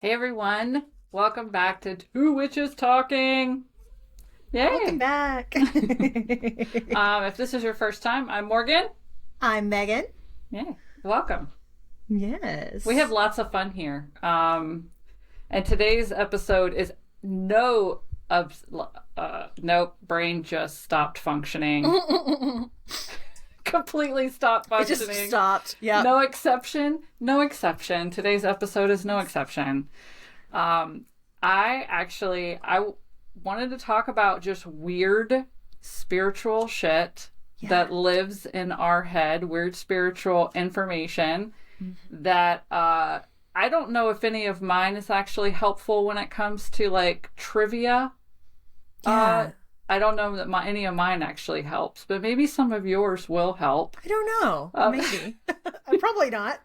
Hey everyone, welcome back to Two Witches Talking. Yay! Welcome back. If this is your first time, I'm Morgan. I'm Megan. Yeah, welcome. Yes. We have lots of fun here. And today's episode is nope, brain just stopped functioning. Completely stopped It functioning. just stopped. Yeah. No exception. No exception. Today's episode is no exception. I wanted to talk about just weird spiritual shit that lives in our head, weird spiritual information that I don't know if any of mine is actually helpful when it comes to like trivia. Yeah. I don't know that any of mine actually helps, but maybe some of yours will help. I don't know. Maybe. Probably not.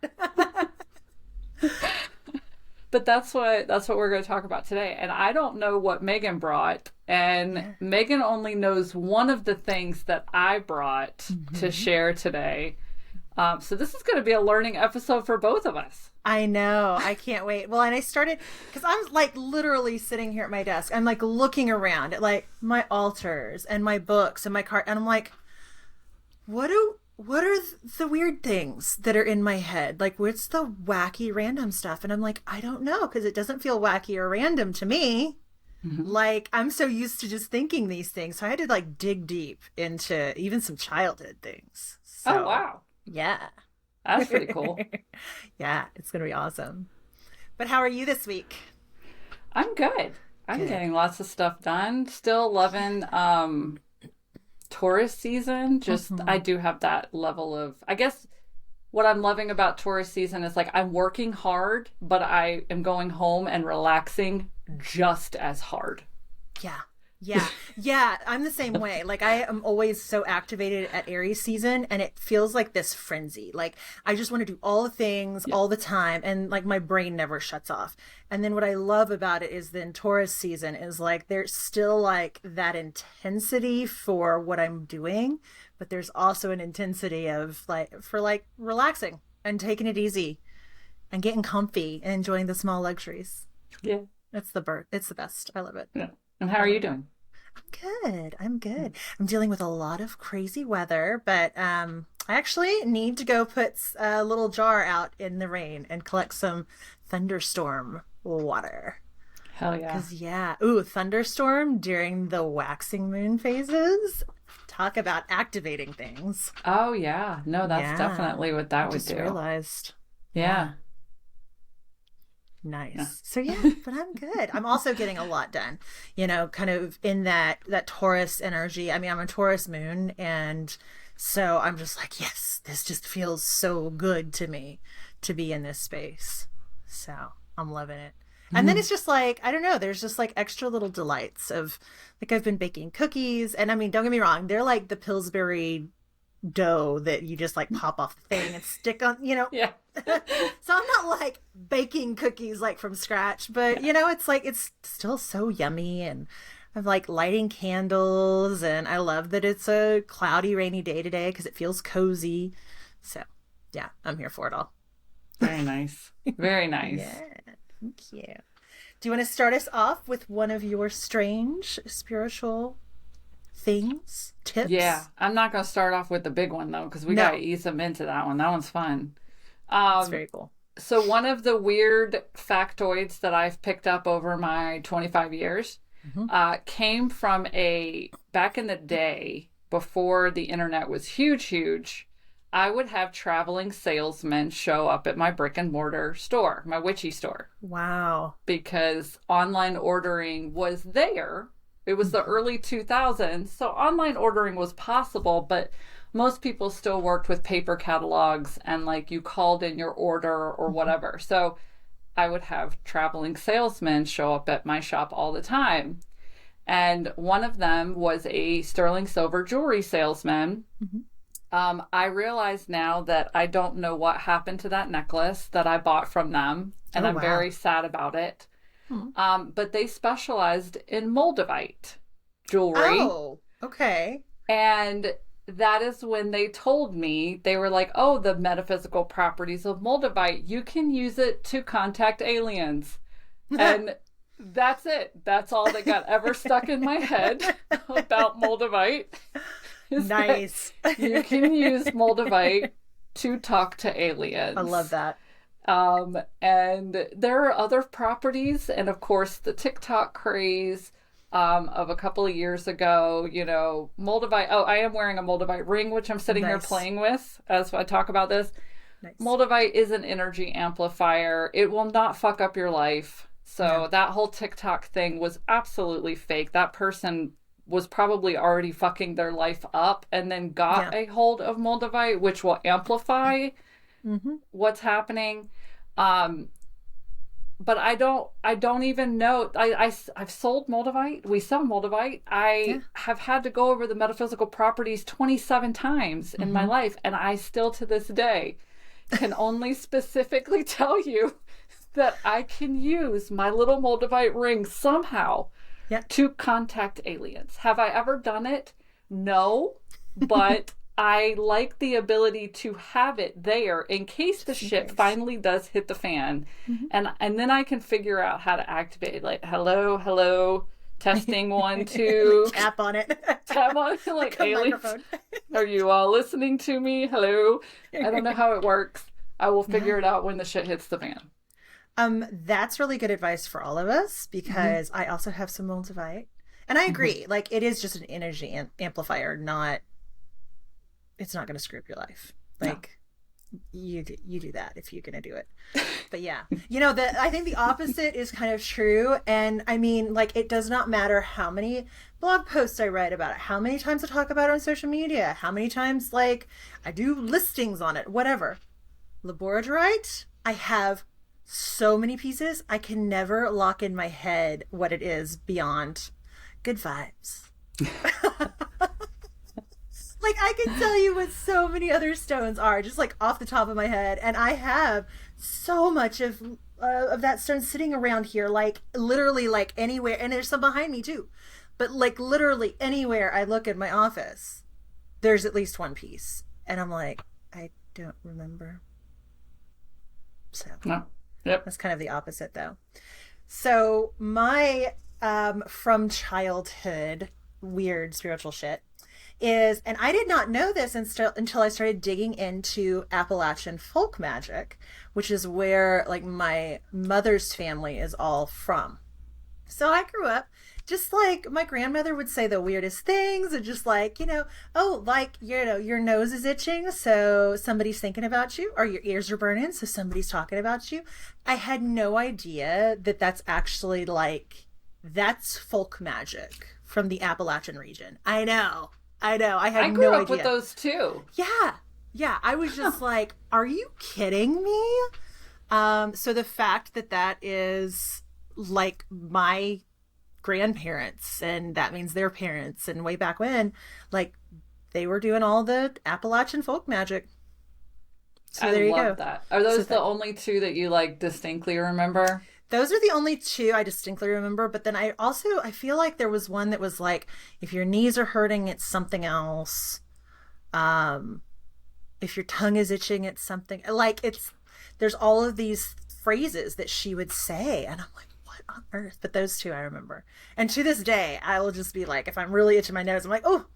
But that's what we're going to talk about today. And I don't know what Megan brought, and Megan only knows one of the things that I brought to share today. So this is going to be a learning episode for both of us. I know. I can't wait. Well, and I started because I'm like literally sitting here at my desk. I'm like looking around at like my altars and my books and my card, and I'm like, what are the weird things that are in my head? Like, what's the wacky random stuff? And I'm like, I don't know, because it doesn't feel wacky or random to me. Like, I'm so used to just thinking these things. So I had to like dig deep into even some childhood things. So, Oh, wow. yeah. That's pretty cool. Yeah, it's going to be awesome. But how are you this week? I'm good. I'm getting lots of stuff done. Still loving tourist season. Just I do have that level of, I guess what I'm loving about tourist season is like I'm working hard, but I am going home and relaxing just as hard. Yeah. Yeah. Yeah. I'm the same way. Like I am always so activated at Aries season, and it feels like this frenzy. Like I just want to do all the things all the time, and like my brain never shuts off. And then what I love about it is then Taurus season is like there's still like that intensity for what I'm doing, but there's also an intensity of like for like relaxing and taking it easy and getting comfy and enjoying the small luxuries. Yeah. It's the best. I love it. Yeah. And how are you doing? I'm good. I'm good. I'm dealing with a lot of crazy weather, but I actually need to go put a little jar out in the rain and collect some thunderstorm water. Hell yeah. Because thunderstorm during the waxing moon phases. Talk about activating things. Oh yeah. No, that's definitely what that would do. Realized. Yeah. Nice. Yeah. So yeah, but I'm good. I'm also getting a lot done, kind of in that Taurus energy. I mean, I'm a Taurus moon, and so I'm just like, yes, this just feels so good to me to be in this space. So I'm loving it. And then it's just like, I don't know, there's just like extra little delights of like I've been baking cookies, and I mean, don't get me wrong, they're like the Pillsbury dough that you just like pop off the thing and stick on, Yeah. So I'm not like baking cookies like from scratch, but it's like it's still so yummy, and I'm like lighting candles, and I love that it's a cloudy, rainy day today because it feels cozy. So yeah, I'm here for it all. Very nice. Very nice. Yeah, thank you. Do you want to start us off with one of your strange spiritual things, tips? Yeah, I'm not going to start off with the big one though, because we got to ease them into that one. That one's fun. It's very cool. So one of the weird factoids that I've picked up over my 25 years came from back in the day before the internet was huge, I would have traveling salesmen show up at my brick and mortar store, my witchy store. Wow. Because online ordering was there. It was the early 2000s, so online ordering was possible, but most people still worked with paper catalogs and like you called in your order or whatever. So I would have traveling salesmen show up at my shop all the time. And one of them was a sterling silver jewelry salesman. I realize now that I don't know what happened to that necklace that I bought from them, and I'm very sad about it. But they specialized in Moldavite jewelry. Oh, okay. And that is when they told me, they were like, oh, the metaphysical properties of Moldavite, you can use it to contact aliens. And that's it. That's all that got ever stuck in my head about Moldavite. Nice. You can use Moldavite to talk to aliens. I love that. And there are other properties, and of course the TikTok craze of a couple of years ago, Moldavite. Oh, I am wearing a Moldavite ring, which I'm sitting here playing with as I talk about this. Nice. Moldavite is an energy amplifier. It will not fuck up your life. So that whole TikTok thing was absolutely fake. That person was probably already fucking their life up and then got a hold of Moldavite, which will amplify what's happening. But I don't even know. I've sold Moldavite. We sell Moldavite. I have had to go over the metaphysical properties 27 times in my life. And I still to this day can only specifically tell you that I can use my little Moldavite ring somehow to contact aliens. Have I ever done it? No, but I like the ability to have it there in case the shit finally does hit the fan. And then I can figure out how to activate, like, hello, testing 1, 2. Tap on it. Tap on it, like aliens. Are you all listening to me? Hello. I don't know how it works. I will figure it out when the shit hits the fan. That's really good advice for all of us, because I also have some Moldavite. And I agree. Like, it is just an energy amplifier, it's not going to screw up your life. Like, you do that if you're going to do it. But yeah, I think the opposite is kind of true. And I mean, like, it does not matter how many blog posts I write about it, how many times I talk about it on social media, how many times, like, I do listings on it, whatever. Labradorite, I have so many pieces. I can never lock in my head what it is beyond good vibes. Like, I can tell you what so many other stones are, just like off the top of my head. And I have so much of that stone sitting around here, like literally like anywhere. And there's some behind me too. But like literally anywhere I look in my office, there's at least one piece. And I'm like, I don't remember. So that's kind of the opposite though. So my from childhood weird spiritual shit is, and I did not know this until I started digging into Appalachian folk magic, which is where like my mother's family is all from. So I grew up just like my grandmother would say the weirdest things, and just like, your nose is itching, so somebody's thinking about you, or your ears are burning, so somebody's talking about you. I had no idea that that's actually that's folk magic from the Appalachian region. I know. I had no idea. I grew up with those too. Yeah. I was just like, are you kidding me? So the fact that is like my grandparents, and that means their parents, and way back when, like, they were doing all the Appalachian folk magic. So there you go. I love that. Are those the only two that you like distinctly remember? Those are the only two I distinctly remember. But then I feel like there was one that was like, if your knees are hurting, it's something else. If your tongue is itching, it's something. Like, there's all of these phrases that she would say. And I'm like, what on earth? But those two I remember. And to this day, I will just be like, if I'm really itching my nose, I'm like, oh,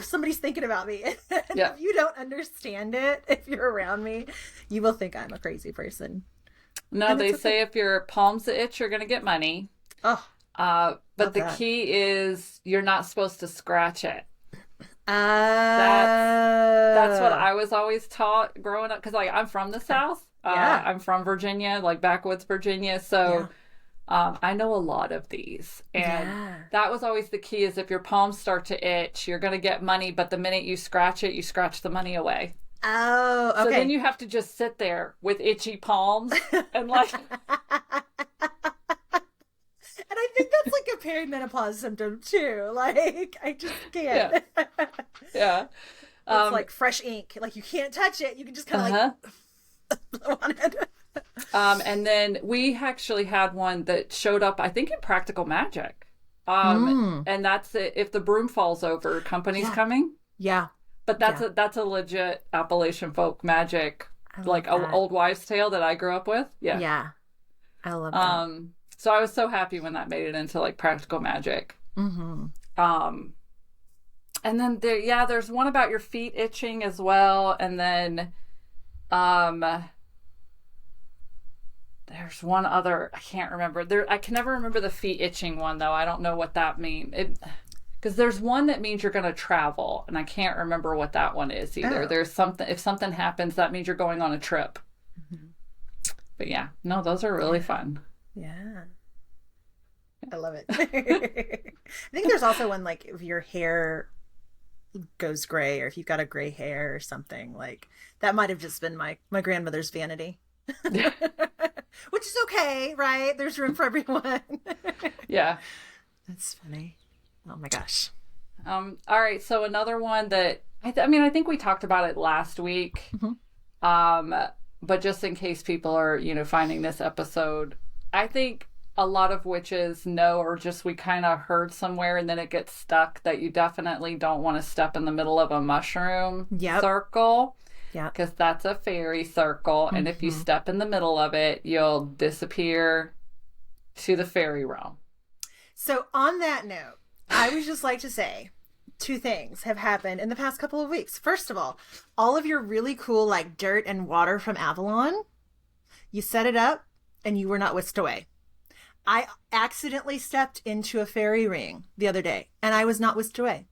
somebody's thinking about me. And if you don't understand it, if you're around me, you will think I'm a crazy person. No, they say if your palms itch, you're going to get money. Oh. But the key is you're not supposed to scratch it. That's what I was always taught growing up. Because, like, I'm from the South. I'm from Virginia, like backwoods Virginia. So I know a lot of these. And that was always the key, is if your palms start to itch, you're going to get money. But the minute you scratch it, you scratch the money away. Oh, okay. So then you have to just sit there with itchy palms and like... And I think that's like a perimenopause symptom too. Like, I just can't. Yeah. It's like fresh ink. Like, you can't touch it. You can just kind of blow on it. And then we actually had one that showed up, I think, in Practical Magic. And that's it. If the broom falls over, company's coming. Yeah. But that's a legit Appalachian folk magic, like an old wives' tale that I grew up with. Yeah. I love that. So I was so happy when that made it into like practical magic. Mm-hmm. And then there's one about your feet itching as well. And then there's one other, I can't remember. I can never remember the feet itching one though. I don't know what that means. Because there's one that means you're going to travel, and I can't remember what that one is either. Oh. There's something, if something happens, that means you're going on a trip. Mm-hmm. But yeah, no, those are really fun. Yeah. I love it. I think there's also one like if your hair goes gray or if you've got a gray hair or something, like that might have just been my grandmother's vanity. Which is okay, right? There's room for everyone. Yeah. That's funny. Oh my gosh. All right, so another one that I think we talked about it last week. Mm-hmm. But just in case people are, finding this episode, I think a lot of witches know, or just we kind of heard somewhere and then it gets stuck, that you definitely don't want to step in the middle of a mushroom circle. Yeah. Because that's a fairy circle. Mm-hmm. And if you step in the middle of it, you'll disappear to the fairy realm. So on that note, I would just like to say 2 things have happened in the past couple of weeks. First of all of your really cool like dirt and water from Avalon, you set it up and you were not whisked away. I accidentally stepped into a fairy ring the other day and I was not whisked away.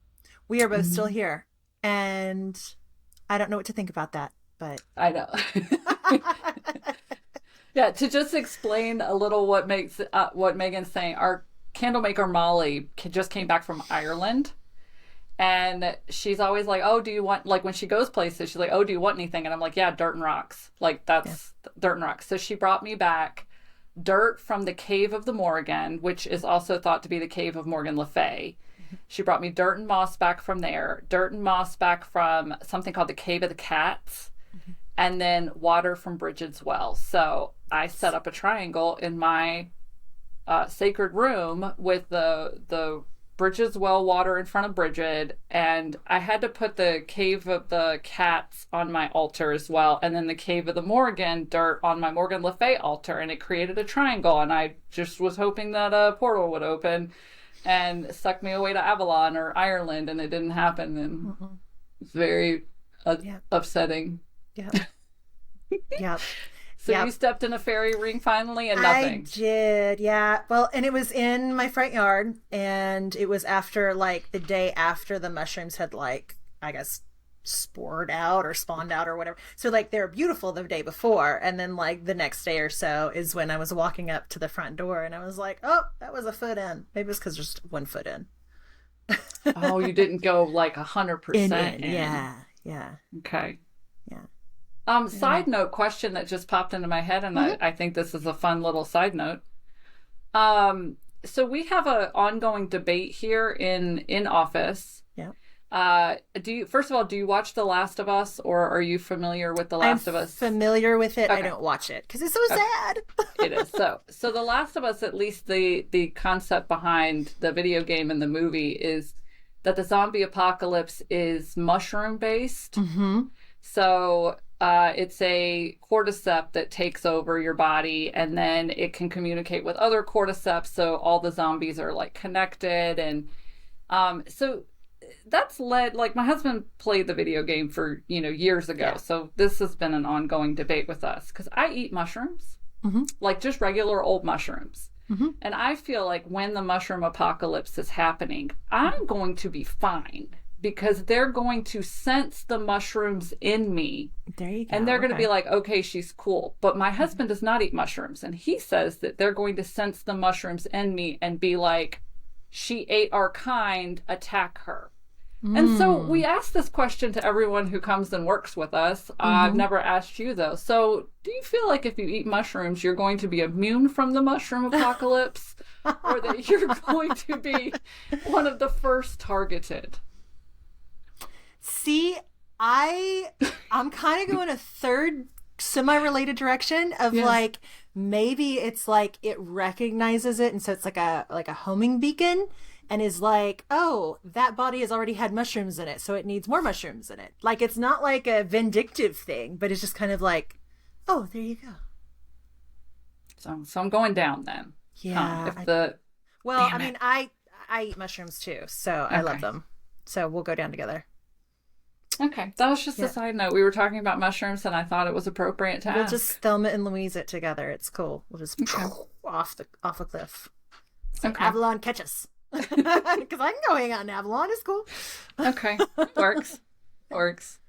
We are both still here. And I don't know what to think about that, but I know. Yeah, to just explain a little what Megan's saying, our candle maker Molly just came back from Ireland, and she's always like, oh, do you want, like when she goes places, she's like, oh, do you want anything? And I'm like, yeah, dirt and rocks. Like that's dirt and rocks. So she brought me back dirt from the cave of the Morrigan, which is also thought to be the cave of Morgan Le Fay. She brought me dirt and moss back from there, dirt and moss back from something called the Cave of the Cats, and then water from Bridget's Well. So I set up a triangle in my sacred room with the Bridget's Well water in front of Bridget, and I had to put the Cave of the Cats on my altar as well, and then the Cave of the Morrigan dirt on my Morgan Le Fay altar, and it created a triangle, and I just was hoping that a portal would open and suck me away to Avalon or Ireland, and it didn't happen, and it's very upsetting. Yeah. Yeah. So you stepped in a fairy ring finally and nothing. I did, yeah. Well, and it was in my front yard, and it was after, like, the day after the mushrooms had, like, I guess, spored out or spawned out or whatever. So, like, they were beautiful the day before, and then, like, the next day or so is when I was walking up to the front door, and I was like, oh, that was a foot in. Maybe it's because there's just 1 foot in. Oh, you didn't go, like, 100% in. Yeah. Okay. Yeah. Side note question that just popped into my head, and I think this is a fun little side note. So we have an ongoing debate here in office. Yeah. First of all, do you watch The Last of Us, or are you familiar with The Last of Us? Familiar with it. Okay. I don't watch it because it's so sad. It is. So The Last of Us, at least the concept behind the video game and the movie is that the zombie apocalypse is mushroom based. Mm-hmm. So it's a cordyceps that takes over your body, and then it can communicate with other cordyceps, so all the zombies are like connected. And so that's led, like, my husband played the video game for years ago, so this has been an ongoing debate with us, because I eat mushrooms, like just regular old mushrooms. And I feel like when the mushroom apocalypse is happening, I'm going to be fine, because they're going to sense the mushrooms in me. There you go. And they're going to be like, okay, she's cool. But my husband does not eat mushrooms. And he says that they're going to sense the mushrooms in me and be like, she ate our kind, attack her. And so we ask this question to everyone who comes and works with us. I've never asked you, though. So do you feel like if you eat mushrooms, you're going to be immune from the mushroom apocalypse? Or that you're going to be one of the first targeted? See, I'm kind of going a third semi-related direction of like, maybe it's like it recognizes it, and so it's like a homing beacon, and is like, oh, that body has already had mushrooms in it, so it needs more mushrooms in it. Like, it's not like a vindictive thing, but it's just kind of like, oh, there you go. So I'm going down then. Yeah. If the Well, damn I it. mean, I eat mushrooms too, so I love Okay. them. So we'll go down together. Okay, that was just a Yeah. side note. We were talking about mushrooms, and I thought it was appropriate to We'll just ask. Thelma and Louise it together. It's cool. We'll just Okay. off a cliff. Say, Okay. Avalon, catch us. Because I can go hang out in Avalon. It's cool. Okay. Works. Works.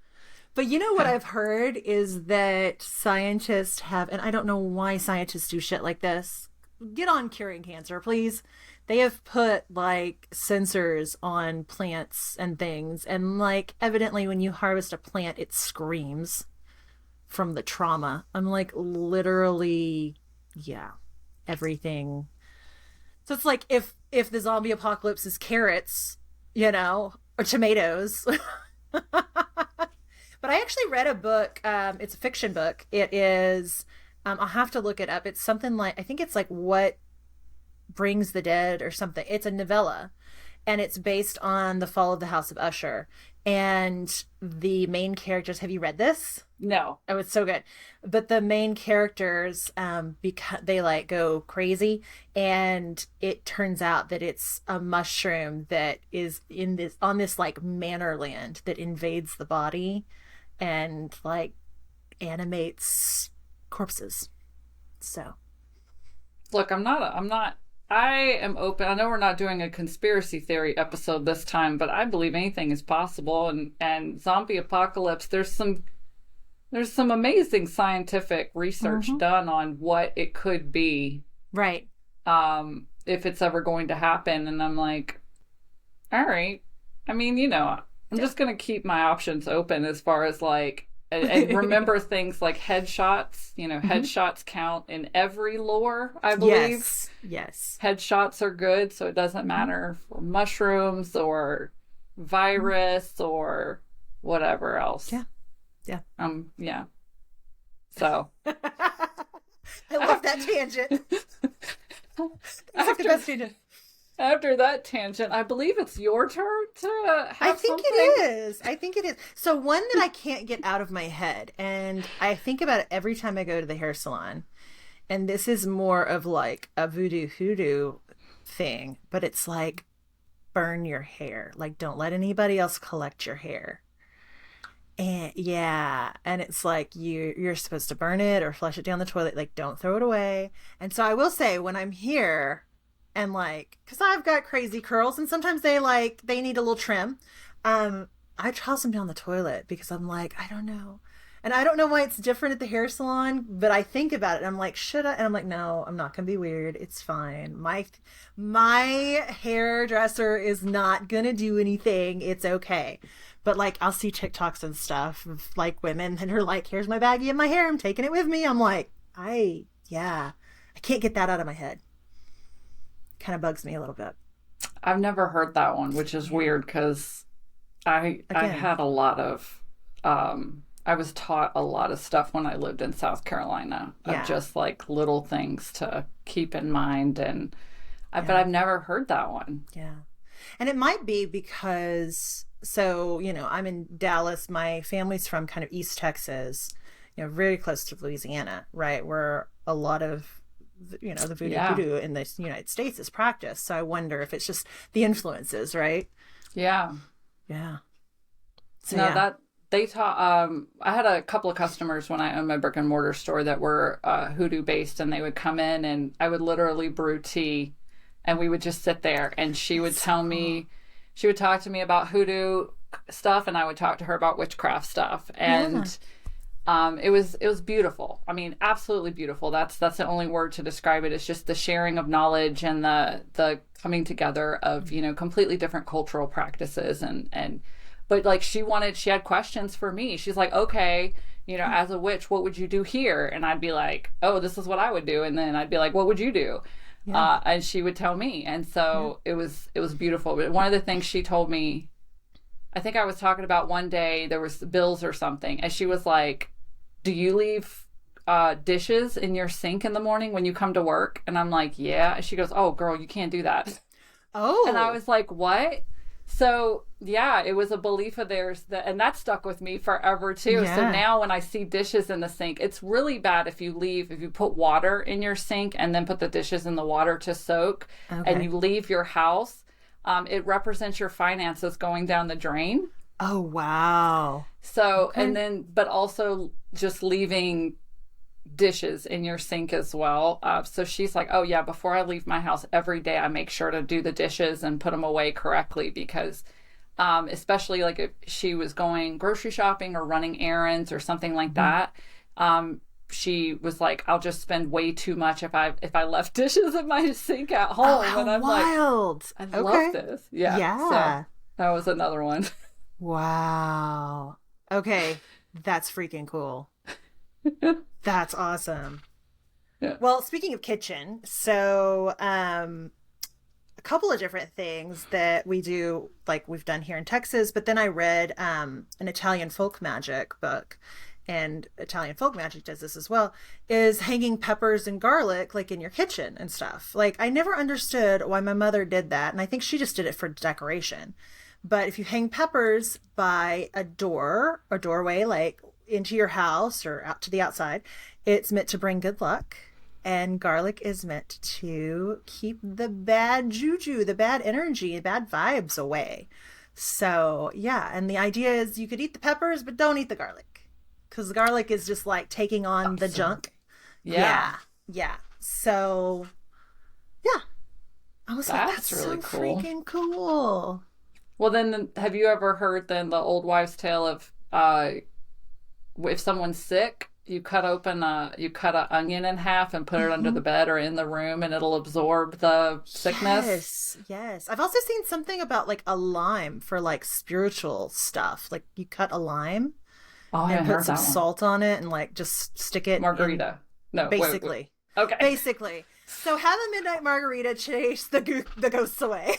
But you know what Okay. I've heard is that scientists have, and I don't know why scientists do shit like this. Get on curing cancer, please. They have put like sensors on plants and things, and like evidently when you harvest a plant, it screams from the trauma. I'm like, literally, yeah, everything. So it's like if the zombie apocalypse is carrots, or tomatoes. But I actually read a book. It's a fiction book. It is. I'll have to look it up. It's something like, I think it's like What Brings the Dead or something. It's a novella, and it's based on the fall of the House of Usher. And the main characters. Have you read this? No. Oh, it's so good. But the main characters, because they like go crazy, and it turns out that it's a mushroom that is on this like manor land that invades the body and like animates corpses. So Look, I am open. I know we're not doing a conspiracy theory episode this time, but I believe anything is possible. And zombie apocalypse, there's some amazing scientific research done on what it could be, right. if it's ever going to happen. And I'm like, all right. I mean, I'm just going to keep my options open as far as like, and remember things like headshots. Headshots count in every lore, I believe. Yes. Headshots are good, so it doesn't matter for mushrooms or virus or whatever else. Yeah. Yeah. So I love that tangent. It's like the best tangent. after that tangent, I believe it's your turn to have I think something. it is. So one that I can't get out of my head, and I think about it every time I go to the hair salon, and this is more of like a voodoo hoodoo thing, but it's like burn your hair. Like don't let anybody else collect your hair. And yeah, and it's like you're supposed to burn it or flush it down the toilet, like don't throw it away. And so I will say when I'm here and like, because I've got crazy curls and sometimes they need a little trim, I toss them down the toilet because I'm like, I don't know. And I don't know why it's different at the hair salon, but I think about it and I'm like, should I? And I'm like, no, I'm not gonna be weird. It's fine. My hairdresser is not gonna do anything. It's okay. But like I'll see TikToks and stuff of like women that are like, here's my baggie and my hair, I'm taking it with me. I'm like, I can't get that out of my head. Kind of bugs me a little bit. I've never heard that one, which is weird because I had a lot of I was taught a lot of stuff when I lived in South Carolina of just like little things to keep in mind, and but I've never heard that one. Yeah. And it might be because, so, I'm in Dallas. My family's from kind of East Texas, very close to Louisiana, right? Where a lot of, the voodoo in the United States is practiced. So I wonder if it's just the influences, right? Yeah. Yeah. So, that they taught, I had a couple of customers when I owned my brick and mortar store that were hoodoo based, and they would come in and I would literally brew tea and we would just sit there and she would tell me, she would talk to me about hoodoo stuff and I would talk to her about witchcraft stuff. And it was beautiful. I mean, absolutely beautiful. That's the only word to describe it. It's just the sharing of knowledge and the coming together of, completely different cultural practices but like she had questions for me. She's like, okay, as a witch, what would you do here? And I'd be like, oh, this is what I would do. And then I'd be like, what would you do? Yeah. And she would tell me. And so it was beautiful. But one of the things she told me, I think I was talking about one day, there was bills or something. And she was like, do you leave dishes in your sink in the morning when you come to work? And I'm like, yeah. And she goes, oh, girl, you can't do that. Oh. And I was like, what? So yeah, it was a belief of theirs and that stuck with me forever too. Yeah. So now when I see dishes in the sink, it's really bad if you put water in your sink and then put the dishes in the water to soak and you leave your house, it represents your finances going down the drain. Oh, wow. So, and then, but also just leaving dishes in your sink as well. So she's like, oh yeah, before I leave my house every day, I make sure to do the dishes and put them away correctly because especially like if she was going grocery shopping or running errands or something like that, she was like, I'll just spend way too much if I left dishes in my sink at home. Oh, how and I'm wild. like, I love this. Yeah. Yeah. So that was another one. Wow. Okay. That's freaking cool. That's awesome. Yeah. Well, speaking of kitchen, so a couple of different things that we do, like we've done here in Texas, but then I read an Italian folk magic book, and Italian folk magic does this as well, is hanging peppers and garlic like in your kitchen and stuff. Like I never understood why my mother did that, and I think she just did it for decoration. But if you hang peppers by a door or doorway, like into your house or out to the outside, it's meant to bring good luck. And garlic is meant to keep the bad juju, the bad energy, the bad vibes away. So, yeah. And the idea is you could eat the peppers, but don't eat the garlic. Because the garlic is just like taking on the junk. Yeah. Yeah. So, yeah. I was like, that's really so cool. Freaking cool. Well, then, have you ever heard then the old wives' tale of if someone's sick, you cut an onion in half and put it under the bed or in the room, and it'll absorb the sickness? Yes. I've also seen something about like a lime for like spiritual stuff. Like you cut a lime and put some salt on it and like just stick it margarita. No, basically. Wait. Okay. Basically. So have a midnight margarita, chase the ghosts away.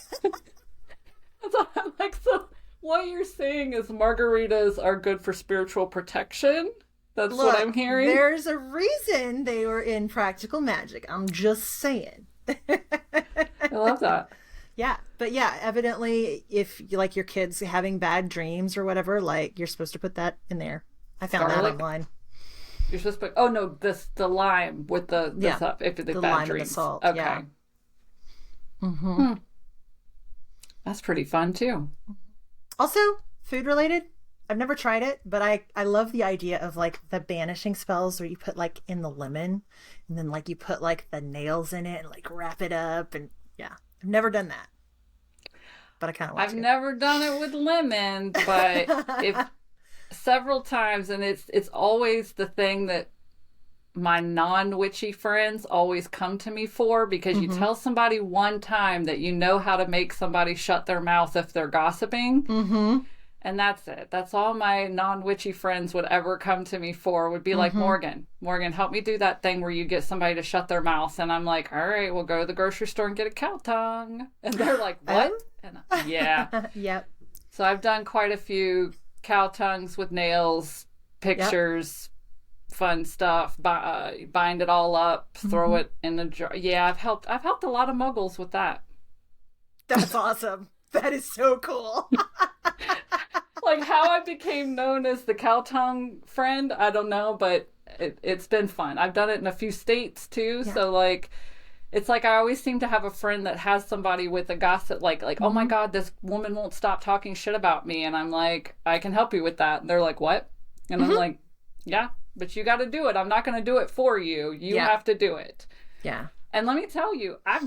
Like, so what you're saying is margaritas are good for spiritual protection? That's what I'm hearing? There's a reason they were in practical magic. I'm just saying. I love that. Yeah. But yeah, evidently, if you like your kids having bad dreams or whatever, like you're supposed to put that in there. I found that online. You're supposed to put, oh no, the lime with the stuff, if the bad lime dreams. And the salt. Okay. Yeah. That's pretty fun too. Also, food related. I've never tried it, but I love the idea of like the banishing spells where you put like in the lemon and then like you put like the nails in it and like wrap it up. And yeah, I've never done that, but I kind of want to. I've never done it with lemon, but if several times, and it's always the thing that my non-witchy friends always come to me for, because you tell somebody one time that you know how to make somebody shut their mouth if they're gossiping. And that's it. That's all my non-witchy friends would ever come to me for, would be like, Morgan, help me do that thing where you get somebody to shut their mouth. And I'm like, all right, we'll go to the grocery store and get a cow tongue. And they're like, what? And yeah. Yep. So I've done quite a few cow tongues with nails, pictures, fun stuff, bind it all up, throw it in the jar. Yeah, I've helped a lot of muggles with that. That's awesome. That is so cool. Like how I became known as the cow tongue friend, I don't know, but it's been fun. I've done it in a few states too. Yeah. So like, it's like I always seem to have a friend that has somebody with a gossip, like oh my God, this woman won't stop talking shit about me. And I'm like, I can help you with that. And they're like, what? And I'm like, yeah, but you got to do it. I'm not going to do it for you. You have to do it. Yeah. And let me tell you, I've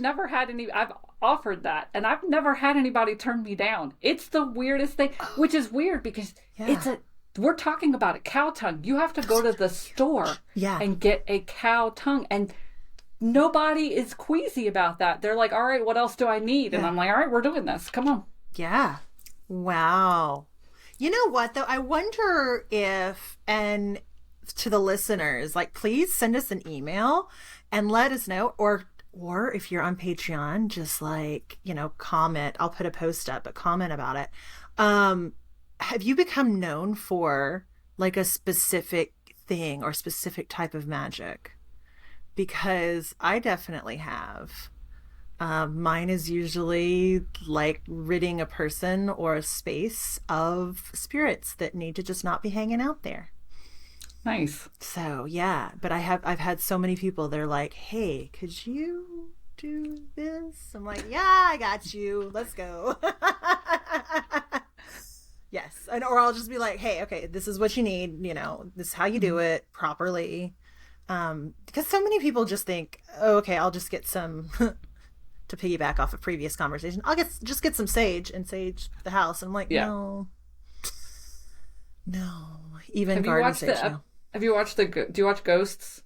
offered that, and I've never had anybody turn me down. It's the weirdest thing, which is weird because we're talking about a cow tongue. You have to go to the store and get a cow tongue, and nobody is queasy about that. They're like, all right, what else do I need? And I'm like, all right, we're doing this. Come on. Yeah. Wow. You know what, though? I wonder if, and to the listeners, like, please send us an email and let us know, or if you're on Patreon, just like, comment. I'll put a post up, but comment about it. Have you become known for like a specific thing or specific type of magic? Because I definitely have. Mine is usually like ridding a person or a space of spirits that need to just not be hanging out there. Nice. So yeah, but I've had so many people, they're like, hey, could you do this? I'm like, yeah, I got you. Let's go. Yes. And or I'll just be like, hey, okay, this is what you need, this is how you do it properly. Because so many people just think, oh, okay, I'll just get some to piggyback off a previous conversation. Just get some sage and sage the house. And I'm like, no. Even garden sage, no. Have you watched do you watch Ghosts?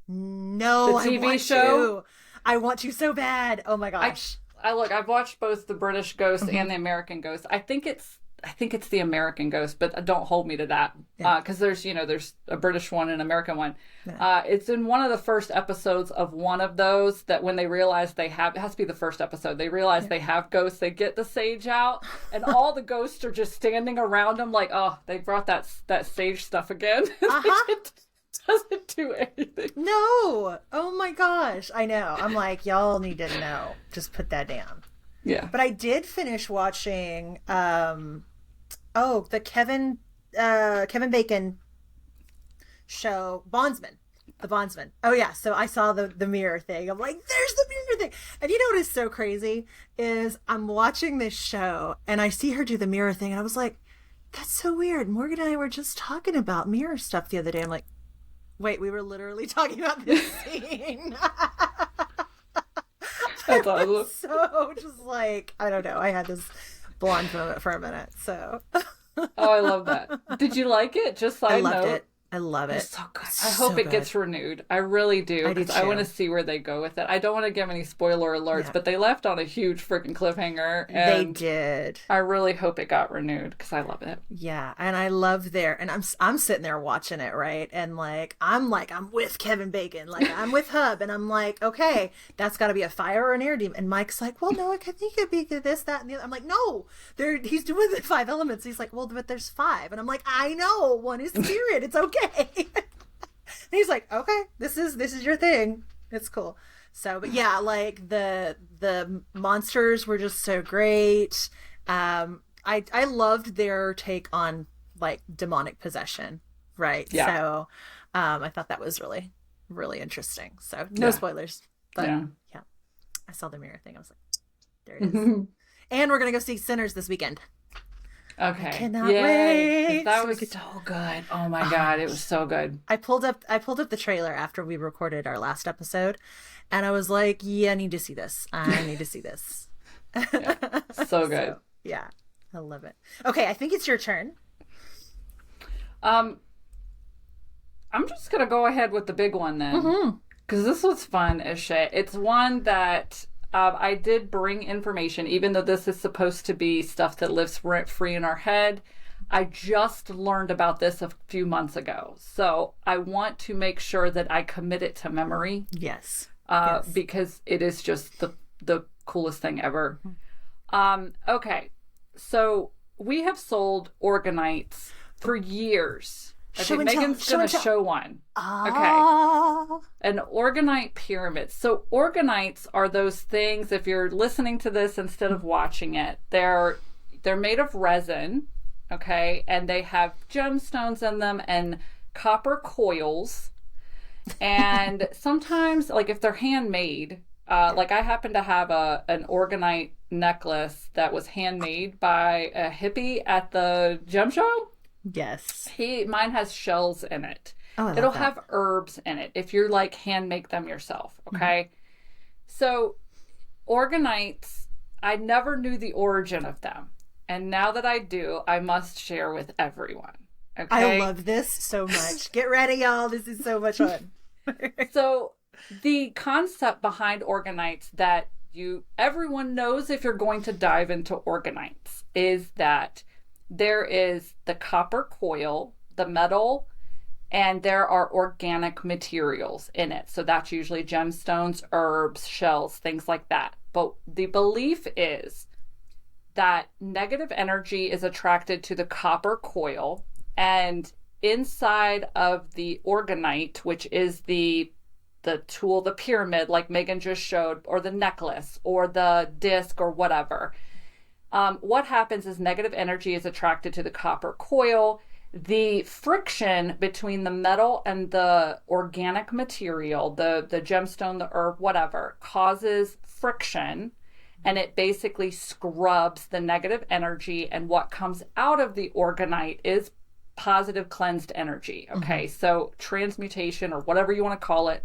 No, the TV show. I want to so bad. Oh my gosh! I've watched both the British Ghost and the American Ghost. I think it's the American Ghost, but don't hold me to that because there's a British one and an American one. Yeah. It's in one of the first episodes of one of those that when they realize it has to be the first episode. They realize they have ghosts. They get the sage out, and all the ghosts are just standing around them like, oh, they brought that sage stuff again. It doesn't do anything. No. Oh my gosh. I know. I'm like, y'all need to know. Just put that down. Yeah. But I did finish watching the Kevin Bacon show, Bondsman. The Bondsman. Oh yeah, so I saw the mirror thing. I'm like, there's the mirror thing. And you know what is so crazy is I'm watching this show and I see her do the mirror thing and I was like, that's so weird. Morgan and I were just talking about mirror stuff the other day. I'm like, wait, we were literally talking about this scene. That's awesome. So just like, I don't know. I had this blonde moment for a minute. So. Oh, I love that. Did you like it? Just side note. I loved it. I love it. It's so good. I hope it gets renewed. I really do. Because I want to see where they go with it. I don't want to give any spoiler alerts, but they left on a huge freaking cliffhanger. And they did. I really hope it got renewed because I love it. Yeah, and I love and I'm sitting there watching it, right? And I'm with Kevin Bacon, like I'm with Hub, and I'm like, okay, that's got to be a fire or an air demon. And Mike's like, well, no, I think it could be this, that, and the other. I'm like, no, he's doing the 5 elements. He's like, well, but there's 5, and I'm like, I know, one is spirit. It's okay. And he's like, okay, this is your thing. It's cool. So, but yeah, like the monsters were just so great. I loved their take on like demonic possession, right? Yeah. So, I thought that was really, really interesting. So no spoilers, but yeah, I saw the mirror thing. I was like, there it is. And we're gonna go see Sinners this weekend. Okay. I cannot wait. That was so good. Oh my God, it was so good. I pulled up the trailer after we recorded our last episode, and I was like, yeah, I need to see this. I need to see this. So good. So, yeah, I love it. Okay, I think it's your turn. I'm just gonna go ahead with the big one then, because this was fun as shit. It's one that. I did bring information, even though this is supposed to be stuff that lives rent-free in our head. I just learned about this a few months ago. So I want to make sure that I commit it to memory. Yes. Because it is just the coolest thing ever. Okay. So we have sold orgonites for years. I think Megan's going to show one. Okay. An orgonite pyramid. So orgonites are those things, if you're listening to this instead of watching it, they're made of resin, okay? And they have gemstones in them and copper coils. And sometimes, like if they're handmade, like I happen to have an orgonite necklace that was handmade by a hippie at the gem show. Yes. Mine has shells in it. Oh, it'll have herbs in it if you're like hand make them yourself. Okay. So orgonites, I never knew the origin of them. And now that I do, I must share with everyone. Okay. I love this so much. Get ready, y'all. This is so much fun. So the concept behind orgonites that everyone knows if you're going to dive into orgonites is that there is the copper coil, the metal, and there are organic materials in it. So that's usually gemstones, herbs, shells, things like that. But the belief is that negative energy is attracted to the copper coil, and inside of the orgonite, which is the the tool, the pyramid, like Megan just showed, or the necklace, or the disc, or whatever. What happens is negative energy is attracted to the copper coil. The friction between the metal and the organic material, the gemstone, the herb, whatever, causes friction, and it basically scrubs the negative energy, and what comes out of the orgonite is positive cleansed energy. Okay, so transmutation, or whatever you want to call it,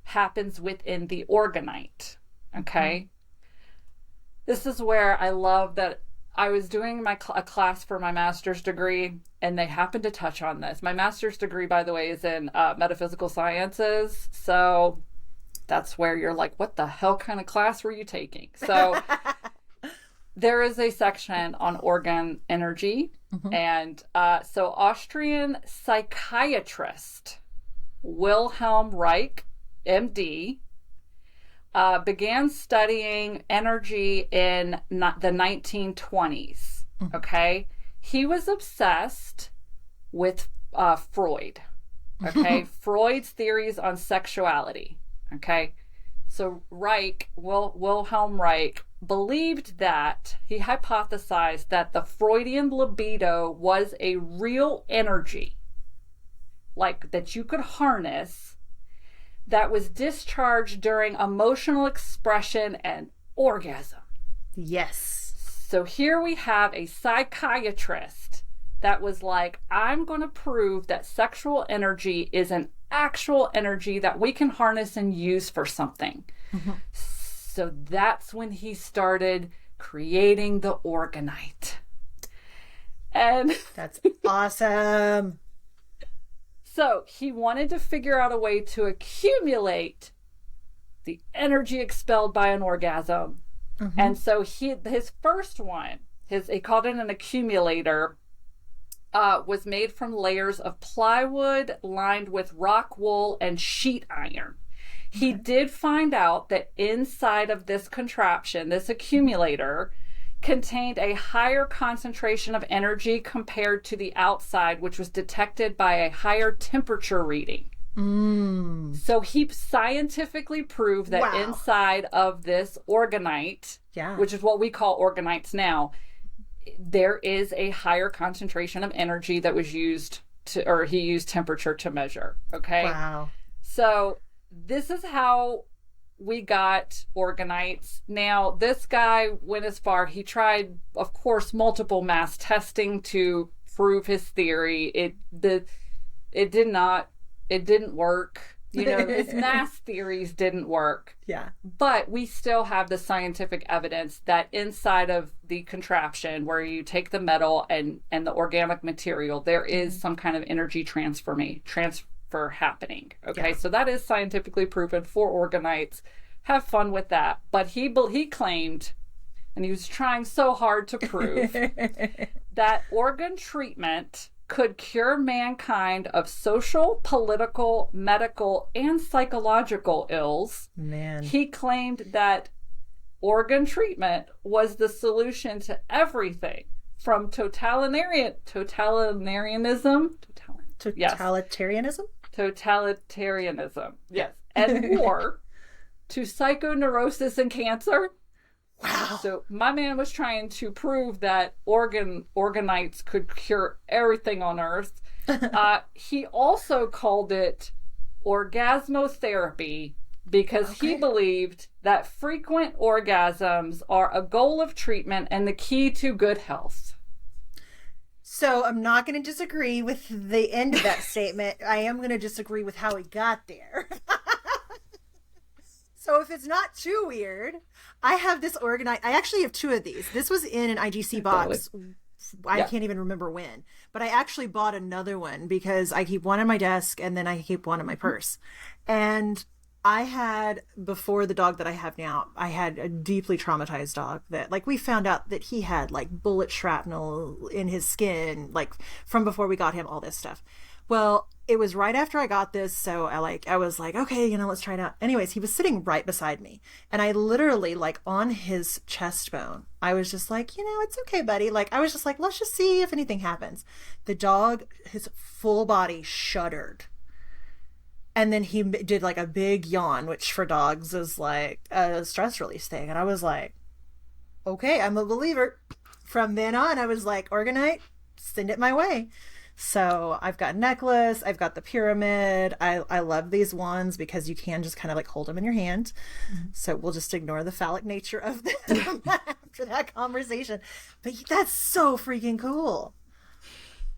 happens within the orgonite. Okay, this is where I love that I was doing a class for my master's degree, and they happened to touch on this. My master's degree, by the way, is in metaphysical sciences, so that's where you're like, what the hell kind of class were you taking? So there is a section on organ energy. And so Austrian psychiatrist Wilhelm Reich, MD, began studying energy in the 1920s. Okay. He was obsessed with Freud. Okay. Freud's theories on sexuality. Okay. So Wilhelm Reich believed that, he hypothesized that the Freudian libido was a real energy, like that you could harness, that was discharged during emotional expression and orgasm. Yes. So here we have a psychiatrist that was like, I'm going to prove that sexual energy is an actual energy that we can harness and use for something. So that's when he started creating the orgonite. And that's awesome. So he wanted to figure out a way to accumulate the energy expelled by an orgasm. And so his first one, he called it an accumulator, was made from layers of plywood lined with rock wool and sheet iron. He did find out that inside of this contraption, this accumulator, contained a higher concentration of energy compared to the outside, which was detected by a higher temperature reading. So he scientifically proved that inside of this orgonite, which is what we call orgonites now, there is a higher concentration of energy that was used to, or he used temperature to measure. Okay. Wow. So this is how we got organites. Now, this guy went as far, he tried, of course, multiple mass testing to prove his theory. It didn't work. You know, his mass theories didn't work. Yeah. But we still have the scientific evidence that inside of the contraption where you take the metal and the organic material, there is some kind of energy transfer happening. Okay, so that is scientifically proven for organites. Have fun with that. But he claimed, and he was trying so hard to prove, that organ treatment could cure mankind of social, political, medical, and psychological ills. Man. He claimed that organ treatment was the solution to everything from totalitarianism. Totalitarianism, yes. And war to psychoneurosis and cancer. Wow. So my man was trying to prove that organites could cure everything on Earth. He also called it orgasmotherapy because he believed that frequent orgasms are a goal of treatment and the key to good health. So I'm not going to disagree with the end of that statement. I am going to disagree with how he got there. So if it's not too weird, I have this orgonite. I actually have two of these. This was in an IGC box. I can't even remember when. But I actually bought another one because I keep one on my desk and then I keep one in my purse. And I had, before the dog that I have now, I had a deeply traumatized dog that, like, we found out that he had, like, bullet shrapnel in his skin, like, from before we got him, all this stuff. Well, it was right after I got this, so I was like, okay, let's try it out. Anyways, he was sitting right beside me, and I literally, like, on his chest bone, I was just like, it's okay, buddy. Like, I was just like, let's just see if anything happens. The dog, his full body shuddered. And then he did like a big yawn, which for dogs is like a stress release thing. And I was like, okay, I'm a believer. From then on, I was like, orgonite, send it my way. So I've got a necklace, I've got the pyramid. I love these ones because you can just kind of like hold them in your hand. So we'll just ignore the phallic nature of them after that conversation. But that's so freaking cool.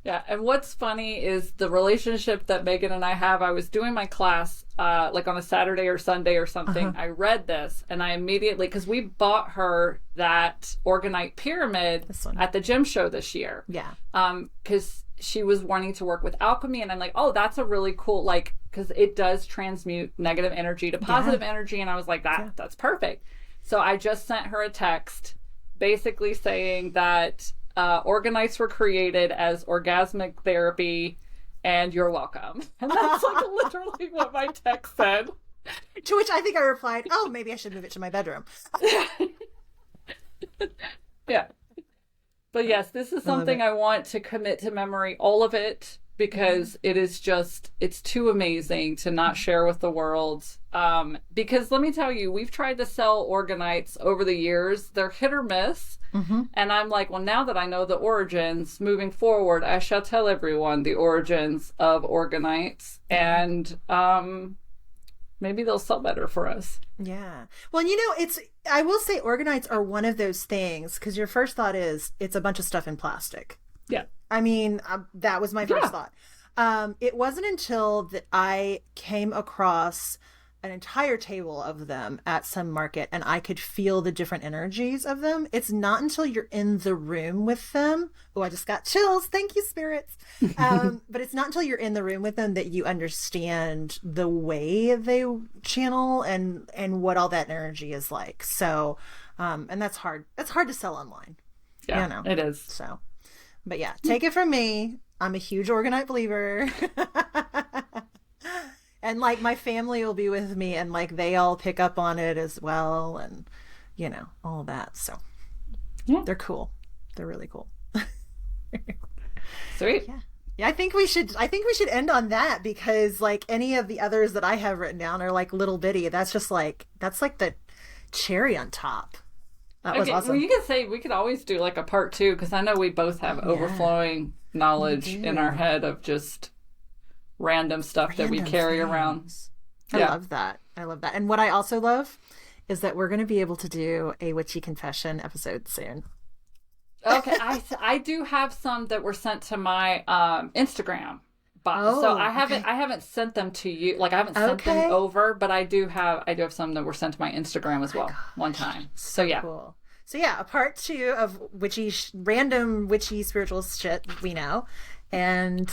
Yeah, and what's funny is the relationship that Megan and I have. I was doing my class like on a Saturday or Sunday or something. I read this and I immediately, because we bought her that orgonite pyramid at the gym show this year. Yeah. Because she was wanting to work with alchemy, and I'm like, oh, that's a really cool, like, because it does transmute negative energy to positive energy, and I was like, that's perfect. So I just sent her a text basically saying that orgonites were created as orgasmic therapy, and you're welcome. And that's like literally what my text said. To which I think I replied, oh, maybe I should move it to my bedroom. Yeah. But yes, this is something I want to commit to memory, all of it, because it is just, it's too amazing to not share with the world. Because let me tell you, we've tried to sell orgonites over the years. They're hit or miss. And I'm like, well, now that I know the origins, moving forward, I shall tell everyone the origins of orgonites. And maybe they'll sell better for us. Yeah. Well, you know, I will say orgonites are one of those things, because your first thought is it's a bunch of stuff in plastic. Yeah. I mean, that was my first thought. It wasn't until that I came across an entire table of them at some market and I could feel the different energies of them. It's not until you're in the room with them. Oh, I just got chills. Thank you, spirits. But it's not until you're in the room with them that you understand the way they channel and what all that energy is like. So, and that's hard. That's hard to sell online. Yeah, you know? It is. So, but yeah, take it from me. I'm a huge orgonite believer. And like my family will be with me and like they all pick up on it as well, and you know, all that. So yeah, they're cool. They're really cool. Sweet. Yeah, I think we should end on that, because like any of the others that I have written down are like little bitty. That's like the cherry on top. That was awesome. Well, you could say we could always do like a part 2, because I know we both have overflowing knowledge in our head of just random stuff that we carry around. I love that. And what I also love is that we're going to be able to do a Witchy Confession episode soon. Okay, I do have some that were sent to my Instagram, so I haven't sent them to you. Like I haven't sent them over, but I do have some that were sent to my Instagram as well one time. So yeah, cool. So yeah, a part 2 of random witchy spiritual shit we know, and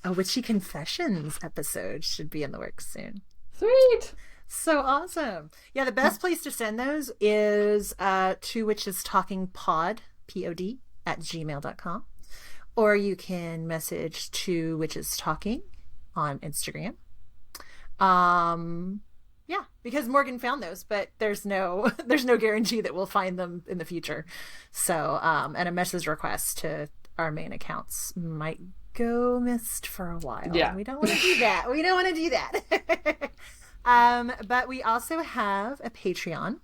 a Witchy Confessions episode should be in the works soon. Sweet. So awesome. Yeah, the best place to send those is TwoWitchesTalkingPod, POD, @gmail.com. Or you can message TwoWitchesTalking on Instagram. Yeah, because Morgan found those, but there's no guarantee that we'll find them in the future. So, and a message request to our main accounts might go missed for a while. Yeah. We don't want to do that. But we also have a Patreon,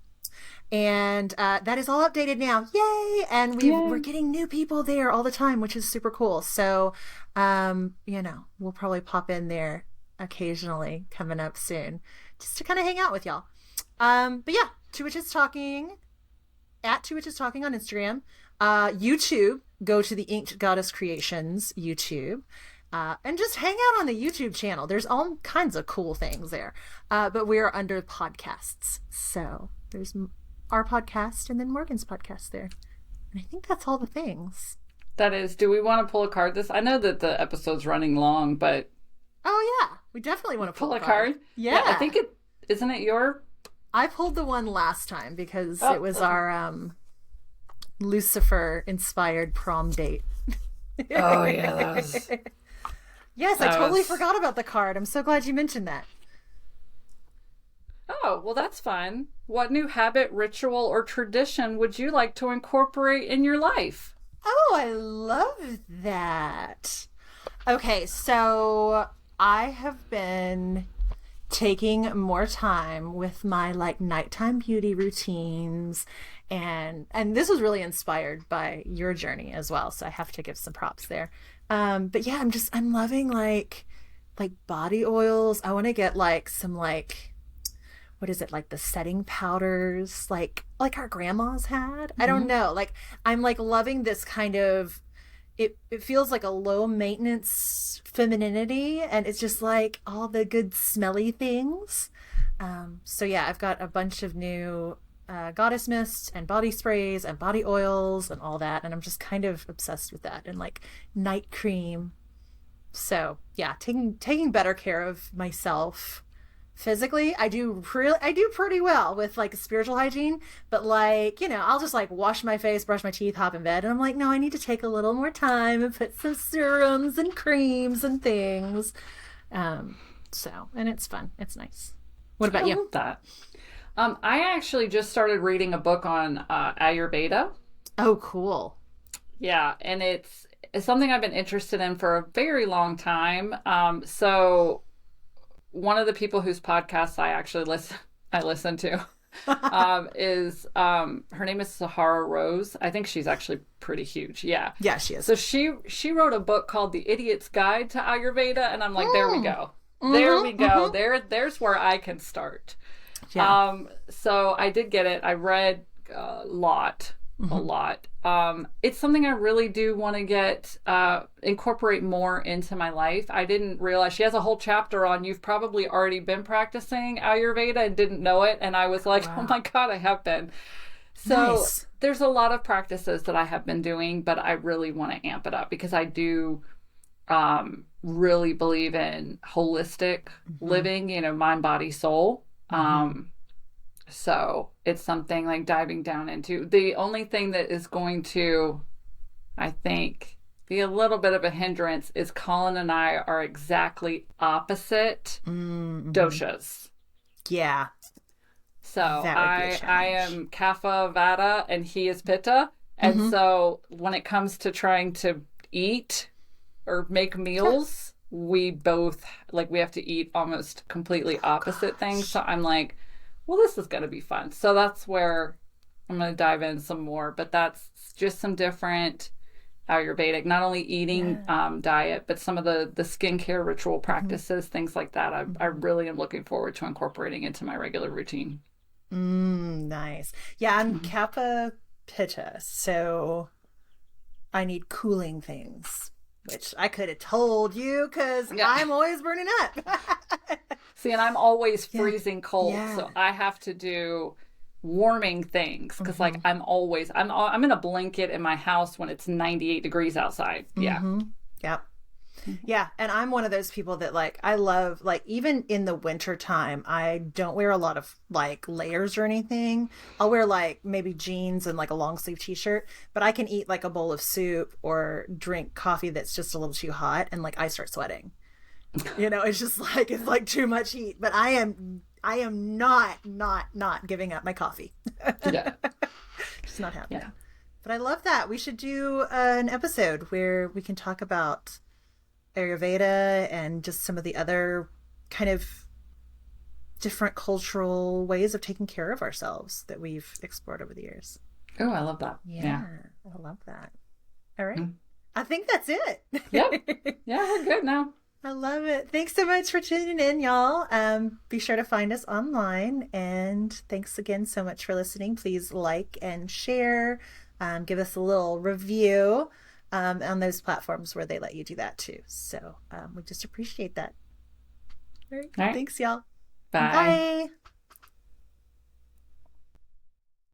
and that is all updated now. Yay! And we're getting new people there all the time, which is super cool. So, you know, we'll probably pop in there occasionally coming up soon, just to kind of hang out with y'all. But yeah, Two Witches Talking, @TwoWitchesTalking on Instagram. YouTube, go to the Inked Goddess Creations YouTube, and just hang out on the YouTube channel. There's all kinds of cool things there. But we are under podcasts. So there's our podcast and then Morgan's podcast there. And I think that's all the things. That is, do we want to pull a card I know that the episode's running long, but... Oh yeah, we definitely want to pull a card. Yeah, I think isn't it your... I pulled the one last time because it was our Lucifer inspired prom date. Oh yeah, that was... Yes, I totally forgot about the card. I'm so glad you mentioned that. Oh, well, that's fun. What new habit, ritual, or tradition would you like to incorporate in your life? Oh, I love that. Okay, so I have been taking more time with my like nighttime beauty routines, and this was really inspired by your journey as well, so I have to give some props there. But yeah, I'm loving like body oils. I want to get like some like, what is it, like the setting powders like our grandmas had. I don't know, like I'm like loving this kind of, it feels like a low maintenance femininity, and it's just like all the good smelly things. So yeah, I've got a bunch of new goddess mists and body sprays and body oils and all that, and I'm just kind of obsessed with that, and like night cream. So yeah, taking better care of myself physically. I do pretty well with like spiritual hygiene, but like, you know, I'll just like wash my face, brush my teeth, hop in bed, and I'm like, no, I need to take a little more time and put some serums and creams and things. So, and it's fun, it's nice. What about I you? love that. I actually just started reading a book on Ayurveda. Oh, cool. Yeah, and it's something I've been interested in for a very long time. So one of the people whose podcasts I listen to is her name is Sahara Rose. I think she's actually pretty huge. Yeah. Yeah, she is. So she wrote a book called The Idiot's Guide to Ayurveda, and I'm like, there we go. There we go. There's where I can start. Yeah. So I did get it. I read a lot. It's something I really do want to get incorporate more into my life. I didn't realize she has a whole chapter on you've probably already been practicing Ayurveda and didn't know it, and I was like, wow. Oh my god, I have been. So nice. There's a lot of practices that I have been doing, but I really want to amp it up because I do really believe in holistic living, you know, mind, body, soul. So it's something like diving down into. The only thing that is going to, I think, be a little bit of a hindrance is Colin and I are exactly opposite doshas. Yeah. So I am Kapha Vata and he is Pitta. And so when it comes to trying to eat or make meals, we both, like, we have to eat almost completely opposite things. So I'm like, well, this is going to be fun. So that's where I'm going to dive in some more. But that's just some different Ayurvedic, not only eating diet, but some of the skincare ritual practices, things like that. I really am looking forward to incorporating into my regular routine. Nice. Yeah, I'm Kapha Pitta, so I need cooling things, which I could have told you because I'm always burning up. See, and I'm always freezing cold, so I have to do warming things because, like, I'm in a blanket in my house when it's 98 degrees outside. Yeah. Yep. Yeah, and I'm one of those people that, like, I love, like, even in the winter time, I don't wear a lot of, like, layers or anything. I'll wear, like, maybe jeans and, like, a long sleeve t-shirt, but I can eat, like, a bowl of soup or drink coffee that's just a little too hot, and, like, I start sweating. You know, it's just like, it's like too much heat, but I am not giving up my coffee. Yeah. Just not happening. Yeah. But I love that. We should do an episode where we can talk about Ayurveda and just some of the other kind of different cultural ways of taking care of ourselves that we've explored over the years. Oh, I love that. Yeah. I love that. All right. I think that's it. Yep. Yeah, we're good now. I love it. Thanks so much for tuning in, y'all. Be sure to find us online. And thanks again so much for listening. Please like and share. Give us a little review on those platforms where they let you do that too. So we just appreciate that. All right. Thanks, y'all. Bye. Bye.